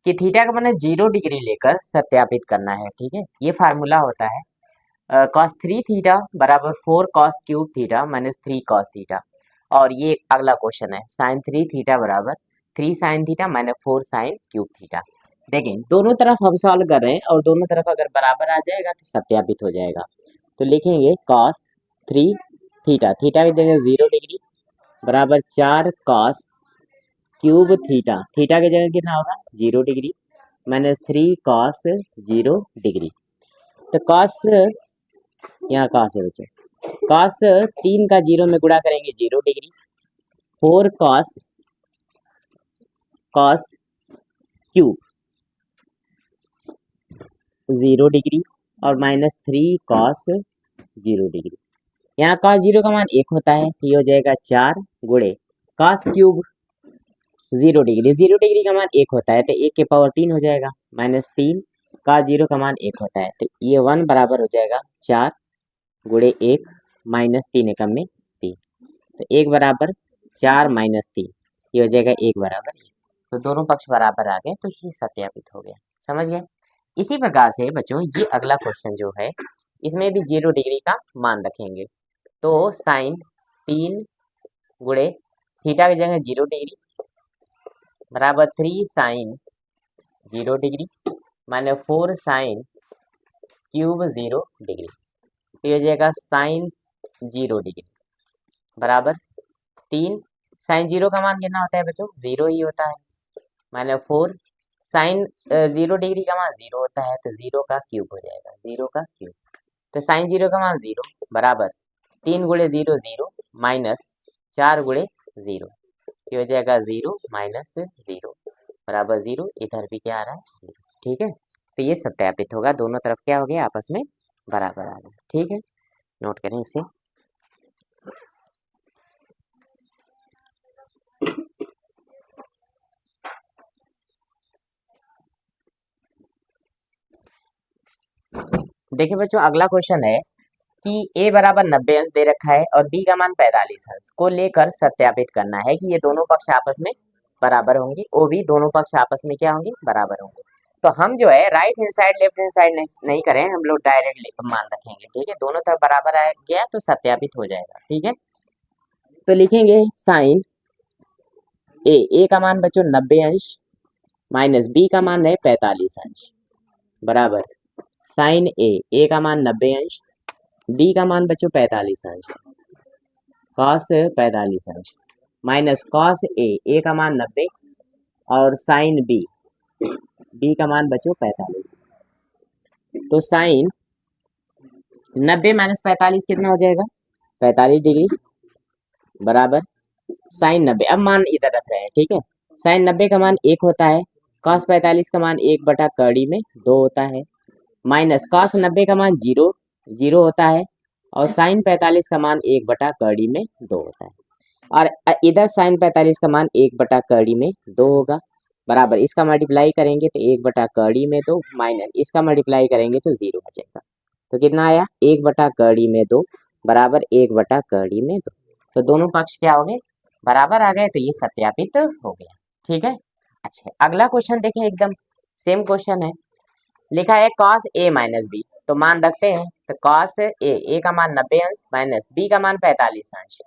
कि थीटा का मैंने 0 डिग्री लेकर सत्यापित करना है। ठीक है, ये फार्मूला होता है cos 3 थीटा बराबर 4 cos cube theta minus 3 cos theta. और ये अगला क्वेश्चन है sin 3 थीटा बराबर 3 sin theta minus 4 sin cube theta. देखें दोनों तरफ हम सॉल्व कर रहे हैं और दोनों तरफ अगर बराबर आ जाएगा तो सत्यापित हो जाएगा। तो लिखेंगे cos 3 थीटा, थीटा की जगह 0 डिग्री बराबर 4 cos क्यूब थीटा, थीटा की जगह कितना होगा 0 डिग्री माइनस 3 cos 0 डिग्री। तो cos यहाँ cos है बच्चों, cos 3 का 0 में गुणा करेंगे 0 डिग्री, 4 cos क्यूब 0 डिग्री और माइनस 3 cos 0 डिग्री। यहाँ cos 0 का मान 1 होता है, ये हो जाएगा 4 गुणे cos क्यूब 0 डिग्री, 0 डिग्री का मान 1 होता है तो 1 के पावर 3 हो जाएगा, माइनस 3 cos 0 का मान 1 होता है तो ये 1 बराबर हो जाएगा 4 गुणे 1 माइनस 3 एकम में 3, तो 1 बराबर 4 माइनस 3, ये हो जाएगा 1 बराबर 1। तो दोनों पक्ष बराबर आ गए तो ये सत्यापित हो गया। समझ गए? इसी प्रकार से बच्चों ये अगला क्वेश्चन जो है इसमें भी 0 डिग्री का मान रखेंगे। तो साइन 3 गुणे थीटा की जगह 0 डिग्री बराबर 3 sine 0 degree minus 4 sine cube 0 degree, तो ये हो जाएगा साइन 0 डिग्री बराबर 3 साइन 0 का मान कितना होता है बच्चों 0 ही होता है, माइनस 4 साइन 0 डिग्री का मान 0 होता है तो 0 का क्यूब हो जाएगा, 0 का क्यूब। तो साइन 0 का मान 0 बराबर 3 गुणे 0 0 माइनस 4 गुणे 0, ये हो जाएगा 0 माइनस 0 बराबर 0, इधर भी क्या आ रहा है 0। ठीक है, तो ये सत्यापित होगा, दोनों तरफ क्या हो गया आपस में बराबर आ गया। ठीक है, नोट करें इसे। देखिए बच्चों अगला क्वेश्चन है कि a बराबर 90 अंश दे रखा है और b का मान 45 अंश को लेकर सत्यापित करना है कि ये दोनों पक्ष आपस में बराबर होंगे, वो भी दोनों पक्ष आपस में क्या होंगे बराबर होंगे। तो हम जो है right hand side left hand side नहीं करें, हम लोग डायरेक्ट मान रखेंगे। ठीक है, दोनों तरफ बराबर आ गया तो सत्यापित हो जाएगा। ठीक है, तो लिखेंगे साइन ए का मान बच्चों 90 अंश माइनस बी का मान है 45 अंश बराबर साइन ए का मान 90 अंश, डी का मान बच्चों 45 अंश, कॉस 45 अंश माइनस कॉस ए का मान 90 और साइन बी का मान बच्चों 45। तो साइन 90 माइनस 45 कितना हो जाएगा 45 डिग्री बराबर साइन 90, अब मान इधर रख रहे हैं। ठीक है, साइन 90 का मान 1 होता है, कॉस 45 का मान 1 बटा कड़ी में 2 होता है, माइनस कॉस 90 का मान 0 होता है और साइन 45 का मान 1 बटा कड़ी में 2 होता है, और इधर साइन 45 का मान 1 बटा कड़ी में 2 होगा बराबर इसका मल्टीप्लाई करेंगे तो 1 बटा कड़ी में 2 माइनस इसका मल्टीप्लाई करेंगे तो 0 बचेगा। तो कितना आया 1 बटा कड़ी में 2 बराबर 1 बटा कड़ी में 2, तो दोनों पक्ष क्या हो गए बराबर आ गए, तो ये सत्यापित हो गया। ठीक है, अच्छा अगला क्वेश्चन देखें, एकदम सेम क्वेश्चन है, लिखा है cos a माइनस बी, तो मान रखते हैं तो cos ए का मान 90 अंश माइनस बी का मान 45 अंश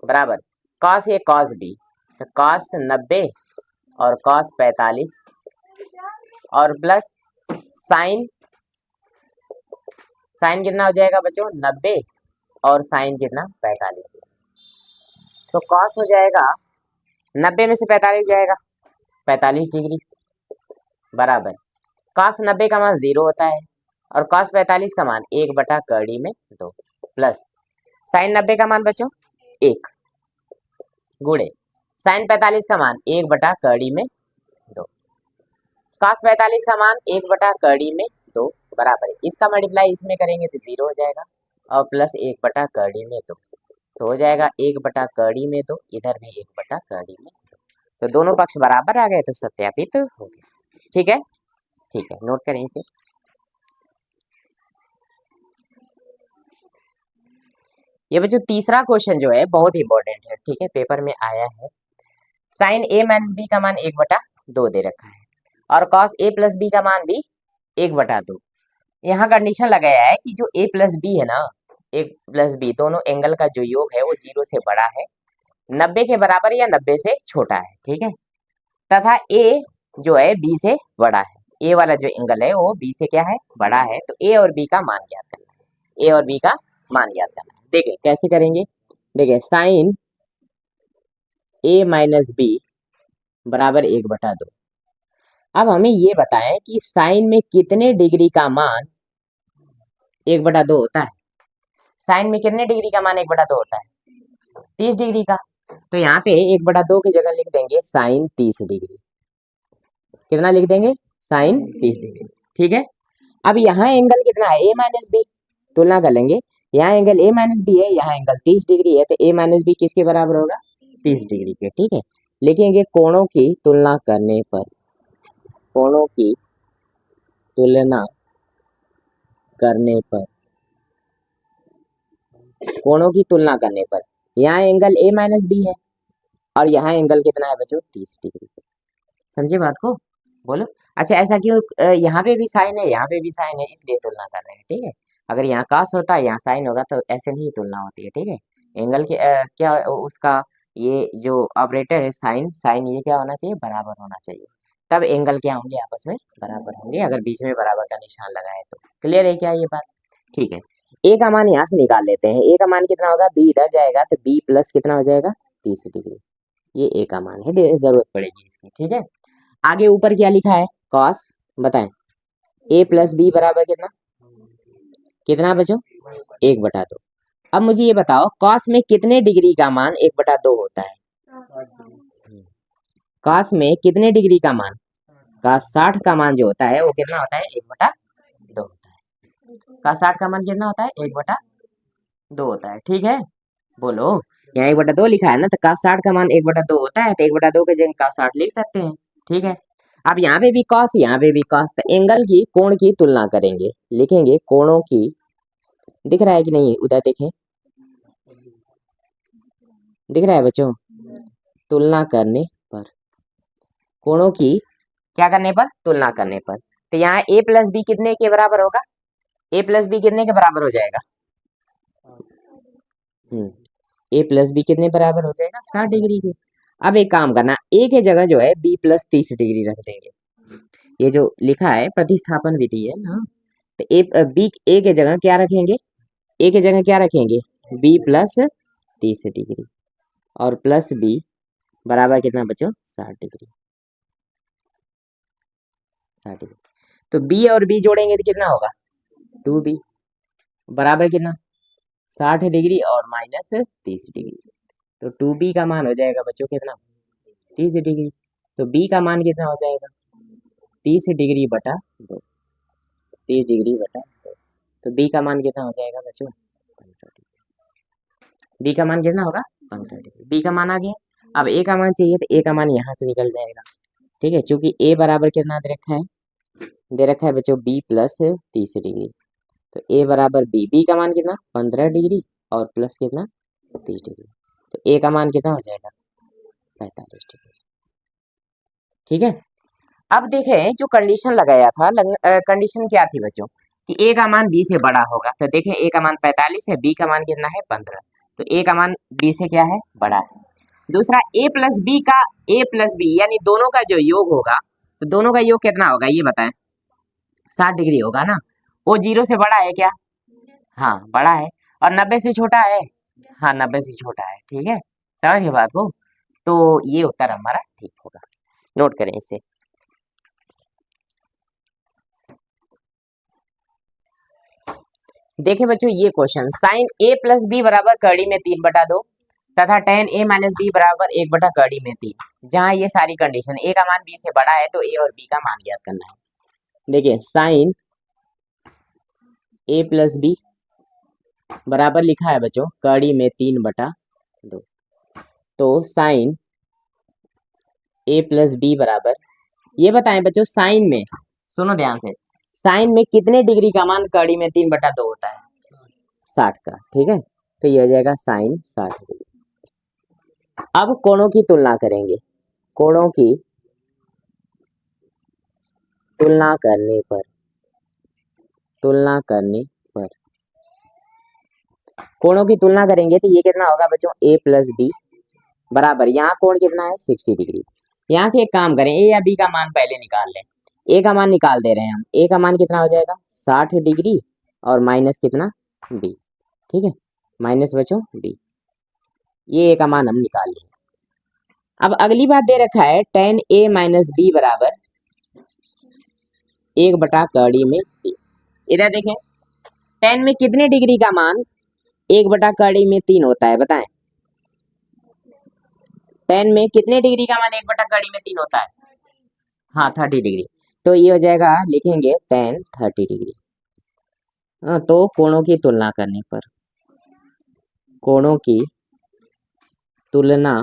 बराबर cos a cos b, तो cos 90 और cos 45 और प्लस साइन कितना हो जाएगा बच्चों 90 और साइन कितना 45, तो cos हो जाएगा 90 में से 45 जाएगा 45 डिग्री बराबर cos 90 का मान 0 होता है और cos 45 का मान 1 बटा कड़ी में 2 प्लस साइन 90 का मान बच्चों 1 गुणे साइन 45 का मान 1 बटा कड़ी में 2, cos 45 का मान 1 बटा कड़ी में 2 बराबर है इसका मल्टीप्लाई इसमें करेंगे तो 0 हो जाएगा और प्लस 1 बटा कड़ी में 2, तो हो जाएगा 1 बटा कड़ी में 2, इधर भी 1 बटा कड़ी में 2, तो दोनों पक्ष बराबर आ गए तो सत्यापित हो गया। ठीक है, ठीक है, नोट करें इसे। ये बच्चों तीसरा क्वेश्चन जो है बहुत इंपॉर्टेंट है। ठीक है, पेपर में आया है, साइन ए माइनस बी का मान 1 बटा 2 दे रखा है और कॉस ए प्लस बी का मान भी 1/2। यहाँ कंडीशन लगाया है कि जो ए प्लस बी है ना, ए प्लस बी दोनों एंगल का जो योग है वो 0 से बड़ा है, 90 के बराबर या 90 से छोटा है, ठीक है। तथा ए जो है बी से बड़ा है, ए वाला जो एंगल है वो बी से क्या है, बड़ा है। तो ए और बी का मान ज्ञात करना है, ए और बी का मान ज्ञात करना है। देखिए कैसे करेंगे, देखिए साइन ए माइनस बी बराबर 1/2। अब हमें ये बताएं कि साइन में कितने डिग्री का मान 1/2 होता है। साइन में कितने डिग्री का मान 1/2 होता है, 30 डिग्री का। तो यहाँ पे 1/2 की जगह लिख देंगे साइन 30 डिग्री। कितना लिख देंगे, साइन 30 डिग्री, ठीक है। अब यहाँ एंगल कितना है, ए माइनस बी, तुलना कर लेंगे। यहाँ एंगल ए माइनस बी है, यहाँ एंगल 30 डिग्री है, तो ए माइनस बी किसके बराबर होगा, 30 डिग्री के, ठीक है। लिखेंगे कोणों की तुलना करने पर, कोणों की तुलना करने पर, कोणों की तुलना करने पर यहाँ एंगल ए माइनस बी है और यहाँ एंगल कितना है बच्चों, 30 डिग्री। समझे बात को, बोलो। अच्छा ऐसा क्यों, यहाँ पे भी साइन है, यहाँ पे भी साइन है, इसलिए तुलना कर रहे हैं, ठीक है। अगर यहाँ कास होता है, यहाँ साइन होगा तो ऐसे नहीं तुलना होती है, ठीक है। एंगल के क्या उसका ये जो ऑपरेटर है साइन, साइन ये क्या होना चाहिए, बराबर होना चाहिए, तब एंगल क्या होंगे, आपस में बराबर होंगे। अगर बीच में बराबर का निशान लगाए तो क्लियर है क्या ये बात, ठीक है। ए का मान यहाँ से निकाल लेते हैं, ए का मान कितना होगा, बी इधर जाएगा तो बी प्लस कितना हो जाएगा, 30 डिग्री। ये ए का मान है, जरूरत पड़ेगी इसकी, ठीक है। आगे ऊपर क्या लिखा है, कॉस, बताएं ए प्लस बी बराबर कितना, कितना बच्चों, 1/2। अब मुझे ये बताओ कॉस में कितने डिग्री का मान 1/2 होता है, कॉस में कितने डिग्री का मान, कॉस 60 का मान जो होता है वो कितना होता है, 1/2 होता है। कॉस 60 का मान कितना होता है, 1/2 होता है, ठीक है। बोलो, यहाँ 1/2 लिखा है ना, तो cos 60 का मान 1/2 होता है, तो 1/2 के जगह cos 60 लिख सकते हैं, ठीक है। अब यहाँ पे भी cos, यहाँ पे भी cos, तो एंगल की, कोण की तुलना करेंगे, लिखेंगे कोणों की, दिख रहा है कि नहीं, उधर देखें, दिख रहा है बच्चों, तुलना करने पर, कोणों की क्या करने पर, तुलना करने पर। तो यहाँ a प्लस बी कितने के बराबर होगा, a प्लस बी कितने के बराबर हो जाएगा, ए प्लस बी कितने बराबर हो जाएगा, 60 डिग्री के। अब एक काम करना, ए के जगह जो है बी प्लस 30 डिग्री रख देंगे, ये जो लिखा है प्रतिस्थापन विधि है ना, तो ए बी, ए के जगह क्या रखेंगे, ए के जगह क्या रखेंगे, बी प्लस 30 डिग्री और प्लस बी बराबर कितना बच्चों, 60 डिग्री, 60 डिग्री। तो बी और बी जोड़ेंगे तो कितना होगा, 2b बराबर कितना, 60 डिग्री और माइनस 30 डिग्री, तो 2b का मान हो जाएगा बच्चों कितना, 30 डिग्री। तो b का मान कितना हो जाएगा, 30 डिग्री बटा 2, 30 डिग्री बटा 2। तो b का मान कितना हो जाएगा बच्चों, 15 डिग्री। b का मान कितना होगा, 15 डिग्री, b का मान आ गया। अब a का मान चाहिए, तो a का मान यहाँ से निकल जाएगा, ठीक है। चूंकि a बराबर कितना दे रखा है, दे रखा है बच्चों b प्लस 30 डिग्री, तो a बराबर b का मान कितना, 15 डिग्री और प्लस कितना, 30 डिग्री, तो a का मान कितना हो जाएगा, 45 डिग्री, ठीक है। अब देखें जो कंडीशन लगाया था, कंडीशन क्या थी बच्चों, कि a का मान b से बड़ा होगा। तो देखें a का मान 45 है, b का मान कितना है, 15, तो a का मान b से क्या है, बड़ा है। दूसरा a प्लस बी का, a प्लस बी यानी दोनों का जो योग होगा, तो दोनों का योग कितना होगा ये बताएं, 60 डिग्री होगा ना। वो 0 से बड़ा है क्या, हाँ बड़ा है। और 90 से छोटा है, हाँ 90 से छोटा है, ठीक है। समझ गए बात को, तो ये उत्तर हमारा ठीक होगा, नोट करें इसे। देखें बच्चों ये question, sine a plus B बराबर कड़ी में 3/2 तथा tan a माइनस बी बराबर 1 कड़ी में 3, जहां ये सारी कंडीशन a का मान b से बड़ा है तो a और b का मान ज्ञात करना है। देखिए साइन a प्लस बी बराबर लिखा है बच्चों कड़ी में 3/2, तो साइन a प्लस बी बराबर, ये बताएं बच्चों साइन में, सुनो ध्यान से, साइन में कितने डिग्री का मान कड़ी में 3/2 होता है, 60 का, ठीक है। तो ये हो जाएगा साइन 60 डिग्री। अब कोणों की तुलना करेंगे, कोणों की तुलना करने पर, तुलना करने पर कोणों की तुलना करेंगे तो ये कितना होगा बच्चों, a प्लस बी बराबर, यहाँ कोण कितना है 60 डिग्री। यहाँ से एक काम करें, ए या बी का मान पहले निकाल लें। ए का मान निकाल दे रहे हैं हम, ए का मान कितना हो जाएगा 60 डिग्री और माइनस कितना बी, ठीक है, माइनस बच्चों बी, ये ए का मान हम निकाल लें। अब अगली बात दे रखा है tan a माइनस बी बराबर 1/कड़ी में बी। इधर देखें, tan में कितने डिग्री का मान 1/कड़ी में 3 होता है, बताएं। tan में कितने डिग्री का मान 1/कड़ी में 3 होता है, हाँ 30 डिग्री। तो ये हो जाएगा, लिखेंगे tan 30 डिग्री। हाँ, तो कोणों की तुलना करने पर, कोणों की तुलना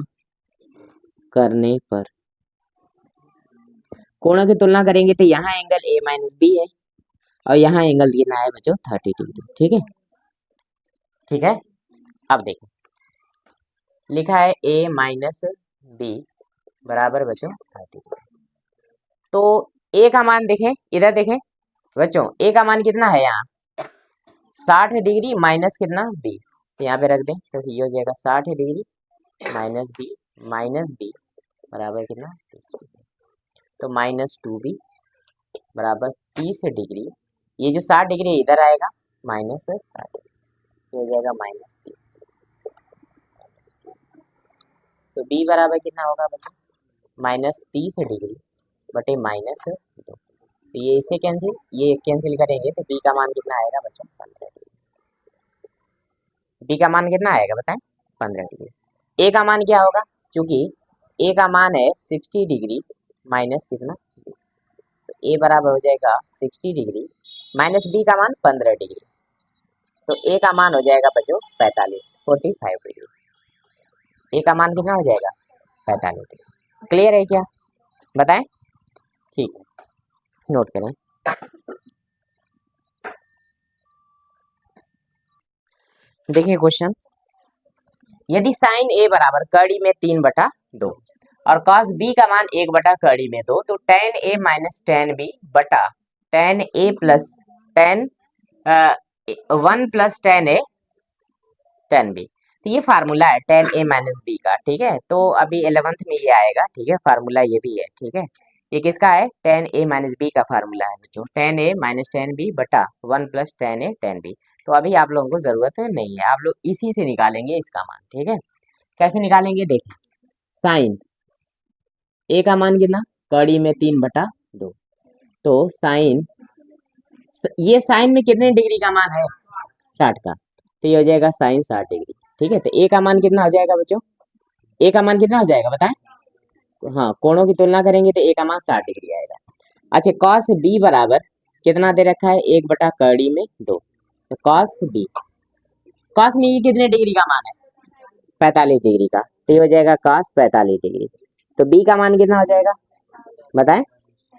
करने पर, कोणों की तुलना करेंगे तो यहाँ एंगल a माइनस बी है और यहाँ एंगल कितना है बच्चों 30 डिग्री, ठीक है, ठीक है। अब देखो लिखा है a माइनस बी बराबर बच्चों 30 डिग्री। तो a का मान देखें, इधर देखें बच्चों, a का मान कितना है यहाँ 60 डिग्री माइनस कितना b, तो यहाँ पे रख दें तो ये हो जाएगा 60 डिग्री माइनस बी बराबर कितना 30 डिग्री, तो माइनस 2b बराबर 30 डिग्री। ये जो 60 डिग्री इधर आएगा माइनस 60 हो जाएगा माइनस 30, तो b बराबर कितना होगा बच्चों माइनस 30 डिग्री बटे माइनस 2, तो ये इससे कैंसिल, ये कैंसिल करेंगे तो b का मान कितना आएगा बच्चों 15 डिग्री। b का मान कितना आएगा बताएं 15 डिग्री। a का मान क्या होगा, क्योंकि a का मान है 60 डिग्री माइनस कितना, तो a बराबर हो जाएगा 60 डिग्री माइनस b का मान 15 डिग्री, तो a का मान हो जाएगा बच्चों 45 डिग्री। a का मान कितना हो जाएगा 45 डिग्री। क्लियर है क्या, बताएं, ठीक है, नोट करें। देखिए क्वेश्चन, यदि साइन a बराबर कड़ी में 3/2 और कॉस b का मान 1/कड़ी में 2, तो tan a minus tan b बटा tan a plus tan 1 plus tan a tan b, तो ये फार्मूला है tan a माइनस b का, ठीक है। तो अभी 11th में ये आएगा, ठीक है, फार्मूला ये भी है, ठीक है। ये किसका है tan a माइनस b का फार्मूला है बच्चों, tan a minus tan b बटा 1 plus tan a tan b। तो अभी आप लोगों को जरूरत नहीं है, आप लोग इसी से निकालेंगे इसका मान, ठीक है। कैसे निकालेंगे देखिए, साइन a का मान कितना कड़ी में 3/2, तो साइन, ये साइन में कितने डिग्री का मान है 60 का, तो ये हो जाएगा साइन 60 डिग्री, ठीक है। तो a का मान कितना हो जाएगा बच्चों, a का मान कितना हो जाएगा बताएं, तो हाँ कोणों की तुलना करेंगे तो a का मान 60 डिग्री आएगा। अच्छा, कॉस b बराबर कितना दे रखा है 1/कड़ी में 2, तो कॉस b, कॉस में ये कितने डिग्री का मान है 45 डिग्री का, तो ये हो जाएगा कॉस 45 डिग्री। तो b का मान कितना हो जाएगा बताएं,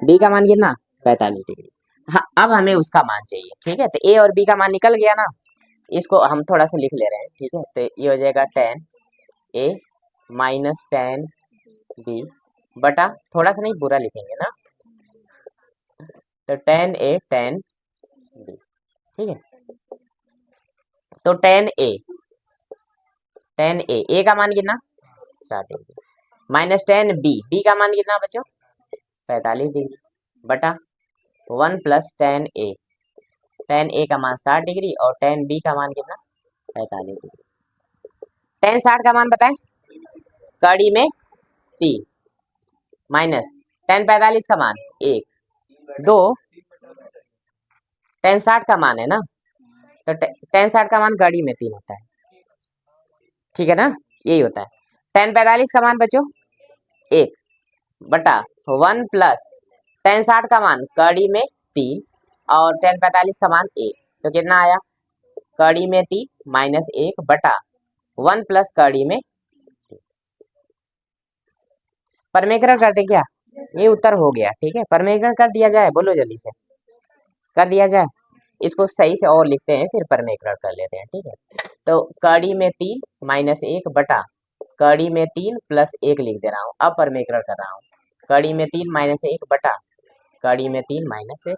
b का मान कितना 45 डिग्री। हाँ, अब हमें उसका मान चाहिए, ठीक है। तो a और b का मान निकल गया ना, इसको हम थोड़ा सा लिख ले रहे हैं, ठीक है। तो ये हो जाएगा tan a minus tan b बटा, थोड़ा सा नहीं पूरा लिखेंगे ना, तो tan a tan b, ठीक है। तो tan a का मान कितना 60 डिग्री माइनस tan b का मान कितना बच्चों 45 डिग्री बटा 1 प्लस tan a का मान 60 डिग्री और tan b का मान कितना 45 डिग्री। tan 60 का मान बताएं कड़ी में 3 माइनस tan 45 का मान 1 2, tan 60 का मान है ना, तो tan 60 का मान कड़ी में 3 होता है, ठीक है ना, यही होता है। tan 45 का मान बच्चों 1 बटा 1 प्लस tan 60 का मान कड़ी में 3 और tan 45 का मान 1, तो कितना आया कड़ी में 3 माइनस 1 बटा 1 प्लस कड़ी में, परमेकरण कर दे क्या, ये उत्तर हो गया, ठीक है। परमेकरण कर दिया जाए, बोलो जल्दी से, कर दिया जाए, इसको सही से और लिखते हैं फिर परमेकरण कर लेते हैं, ठीक है। तो कड़ी में 3 माइनस 1 बटा कड़ी में 3 प्लस 1 लिख दे रहा हूँ, अब परमेकरण कर रहा हूँ, कड़ी में 3 माइनस 1 बटा कड़ी में 3 माइनस 1।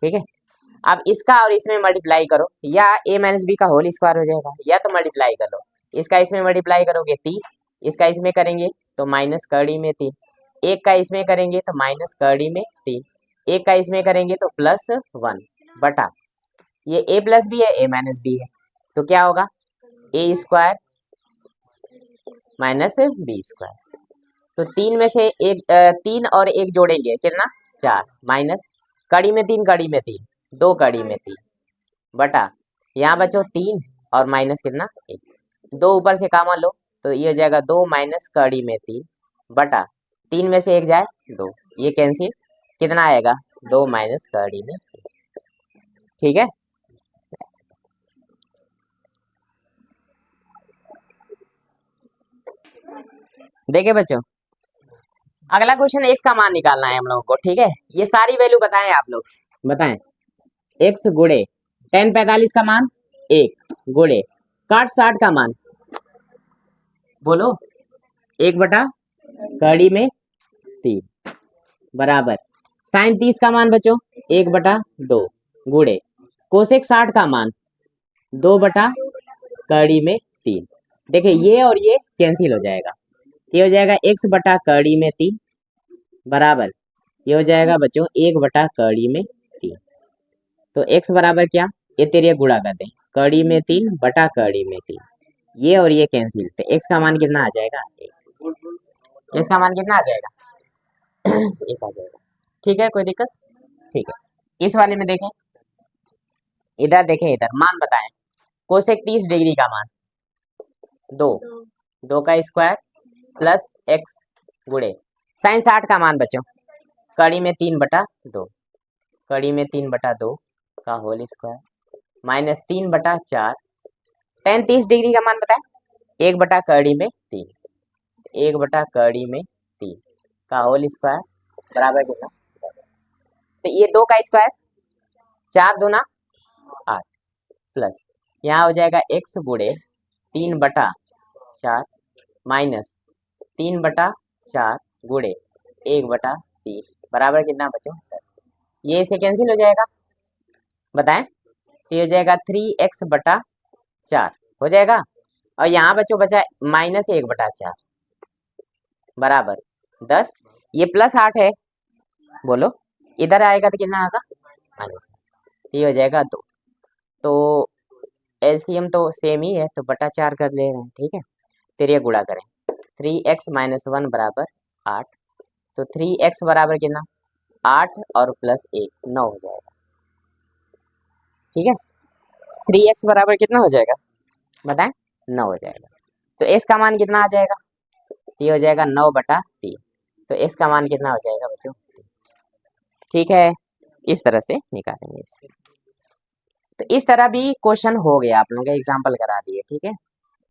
ठीक है, अब इसका और इसमें मल्टीप्लाई करो, या a माइनस बी का होल स्क्वायर हो जाएगा, या तो मल्टीप्लाई कर लो। इसका इसमें मल्टीप्लाई करोगे 3, इसका इसमें करेंगे तो माइनस कड़ी में 3, एक का इसमें करेंगे तो माइनस कड़ी में 3, एक का इसमें करेंगे तो प्लस 1 बटा, ये a प्लस बी है, a माइनस बी है, तो क्या होगा a square minus B square. तो 3 में से एक 3 और 1 जोड़ेंगे कितना 4, माइनस कड़ी में 3 कड़ी में 3 2 कड़ी में 3 बटा, यहाँ बचो 3 और माइनस कितना 1, 2 ऊपर से कॉमन लो तो ये हो जाएगा 2 माइनस कड़ी में 3 बटा, 3 में से 1 जाए 2, ये कैंसिल, कितना आएगा 2 माइनस कड़ी में 3। ठीक है, देखिए बच्चों, अगला क्वेश्चन x का मान निकालना है हम लोगों को। ठीक है, ये सारी वैल्यू बताएं आप लोग, बताएं x गुड़े tan 45 का मान 1 गुड़े cot 60 का मान, बोलो 1 बटा कड़ी में 3 बराबर sin 30 का मान बच्चों 1 बटा 2 गुड़े कोसेक 60 का मान 2 बटा कड़ी में 3। देखिए ये और ये कैंसिल हो जाएगा, ये हो जाएगा x बटा कड़ी में 3 बराबर, ये हो जाएगा बच्चों 1 बटा कड़ी में 3। तो x बराबर क्या, ये तेरे गुणा कर दें, कड़ी में 3 बटा कड़ी में 3, ये और ये कैंसिल, तो x का मान कितना आ जाएगा 1, x का मान कितना आ जाएगा 1 आ जाएगा। ठीक है, कोई दिक्कत, ठीक है। इस वाले में देखें, इधर देखें, इधर मान बताएं, कोसेक 30 डिग्री का मान 2 का स्क्वायर प्लस x गुड़े साइन 60 का मान बच्चों कड़ी में 3 बटा 2, कड़ी में 3 बटा 2 का होल स्क्वायर माइनस 3 बटा 4, tan 30 डिग्री का मान बताएं 1 बटा कड़ी में 3, 1 बटा कड़ी में 3 का होल स्क्वायर बराबर कितना 10। तो ये 2 का स्क्वायर 4 दूना 8 प्लस यहाँ हो जाएगा x गुड़े 3 बटा 4 माइनस 3 बटा 4 गुड़े 1 बटा 3 बराबर कितना बच्चों 10। ये इसे कैंसिल हो जाएगा, बताएं, ये हो जाएगा 3x बटा 4 हो जाएगा, और यहाँ बच्चों बचा माइनस 1 बटा 4 बराबर 10, ये प्लस 8 है, बोलो इधर आएगा तो कितना आएगा माइनस, ये हो जाएगा 2। तो एलसीएम तो सेम ही है, तो बटा 4 कर ले रहे हैं। ठीक है, फिर ये गुणा करें 3x माइनस 1 बराबर 8, तो 3x बराबर कितना 8 और प्लस 1 9 हो जाएगा। ठीक है, 3x बराबर कितना हो जाएगा बताएं 9 हो जाएगा। तो x का मान कितना आ जाएगा, ये हो जाएगा 9 बटा 3, तो x का मान कितना हो जाएगा बच्चों 3। ठीक है, इस तरह से निकालेंगे इसे। तो इस तरह भी क्वेश्चन हो गया, आप लोगों के एग्जाम्पल करा दिए। ठीक है।